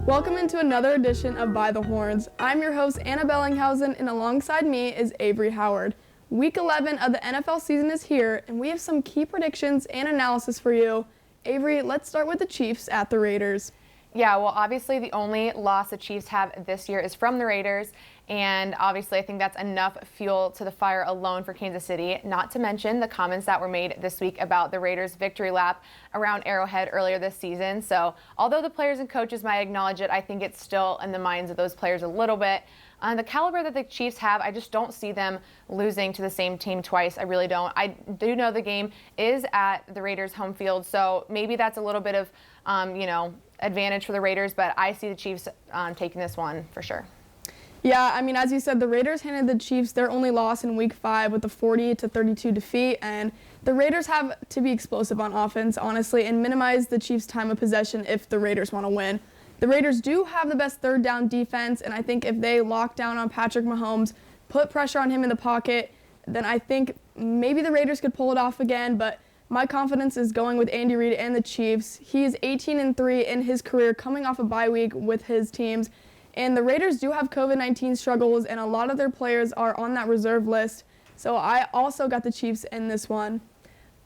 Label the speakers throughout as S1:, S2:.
S1: Welcome into another edition of By the Horns. I'm your host, Anna Bellinghausen, and alongside me is Avarie Howard. Week 11 of the NFL season is here, and we have some key predictions and analysis for you. Avarie, let's start with the Chiefs at the Raiders.
S2: Yeah, well, obviously the only loss the Chiefs have this year is from the Raiders, and obviously I think that's enough fuel to the fire alone for Kansas City, not to mention the comments that were made this week about the Raiders' victory lap around Arrowhead earlier this season. So although the players and coaches might acknowledge it, I think it's still in the minds of those players a little bit. The caliber that the Chiefs have, I just don't see them losing to the same team twice. I really don't. I do know the game is at the Raiders' home field, so maybe that's a little bit of, advantage for the Raiders, but I see the Chiefs taking this one for sure.
S1: Yeah, I mean, as you said, the Raiders handed the Chiefs their only loss in Week 5 with a 40-32 defeat, and the Raiders have to be explosive on offense, honestly, and minimize the Chiefs' time of possession if the Raiders want to win. The Raiders do have the best third down defense, and I think if they lock down on Patrick Mahomes, put pressure on him in the pocket, then I think maybe the Raiders could pull it off again, but my confidence is going with Andy Reid and the Chiefs. He is 18-3 in his career, coming off a bye week with his teams. And the Raiders do have COVID-19 struggles, and a lot of their players are on that reserve list. So I also got the Chiefs in this one.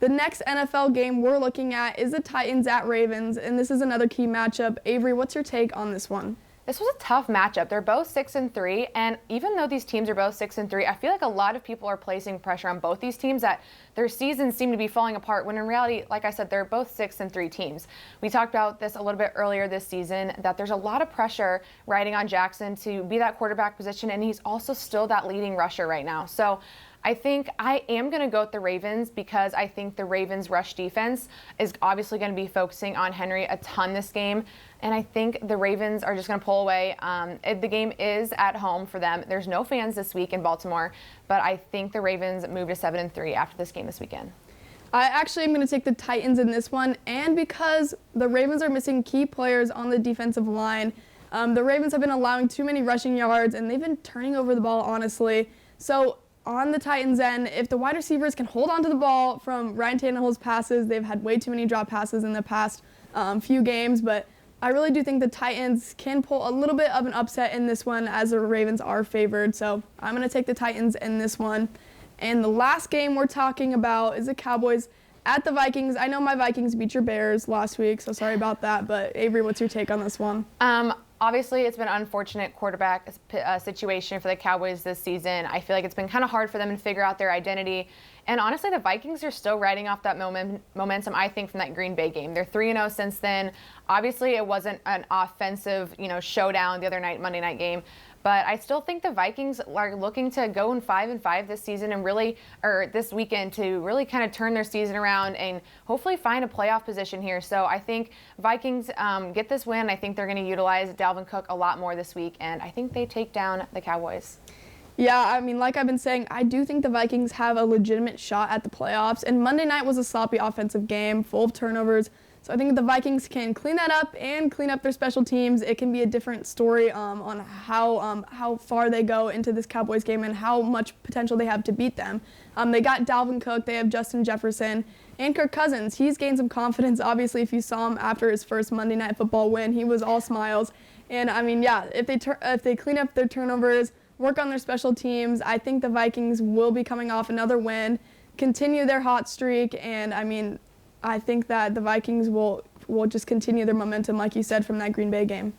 S1: The next NFL game we're looking at is the Titans at Ravens, and this is another key matchup. Avarie, what's your take on this one?
S2: This was a tough matchup. They're both 6-3, and even though these teams are both 6-3, I feel like a lot of people are placing pressure on both these teams that their seasons seem to be falling apart, when in reality, like I said, they're both 6-3 teams. We talked about this a little bit earlier this season, that there's a lot of pressure riding on Jackson to be that quarterback position, and he's also still that leading rusher right now. So I think I am going to go with the Ravens because I think the Ravens' rush defense is obviously going to be focusing on Henry a ton this game. And I think the Ravens are just going to pull away. The game is at home for them. There's no fans this week in Baltimore, but I think the Ravens move to 7-3 after this game this weekend.
S1: I actually am going to take the Titans in this one, and because the Ravens are missing key players on the defensive line, the Ravens have been allowing too many rushing yards, and they've been turning over the ball, honestly. So on the Titans' end, if the wide receivers can hold on to the ball from Ryan Tannehill's passes, they've had way too many drop passes in the past few games, but I really do think the Titans can pull a little bit of an upset in this one, as the Ravens are favored. So I'm going to take the Titans in this one. And the last game we're talking about is the Cowboys at the Vikings. I know my Vikings beat your Bears last week, so sorry about that. But Avarie, what's your take on this one?
S2: Obviously, it's been an unfortunate quarterback situation for the Cowboys this season. I feel like it's been kind of hard for them to figure out their identity. And honestly, the Vikings are still riding off that momentum, I think, from that Green Bay game. They're 3-0 since then. Obviously, it wasn't an offensive, showdown the other night, Monday night game. But I still think the Vikings are looking to go in 5-5 this season this weekend to really kind of turn their season around and hopefully find a playoff position here. So I think Vikings get this win. I think they're going to utilize Dalvin Cook a lot more this week, and I think they take down the Cowboys.
S1: Yeah, I mean, like I've been saying, I do think the Vikings have a legitimate shot at the playoffs. And Monday night was a sloppy offensive game, full of turnovers. So I think if the Vikings can clean that up and clean up their special teams, it can be a different story on how far they go into this Cowboys game and how much potential they have to beat them. They got Dalvin Cook, they have Justin Jefferson, and Kirk Cousins. He's gained some confidence. Obviously, if you saw him after his first Monday Night Football win, he was all smiles. And I mean, yeah, if they clean up their turnovers, work on their special teams, I think the Vikings will be coming off another win, continue their hot streak, and I mean, I think that the Vikings will just continue their momentum, like you said, from that Green Bay game.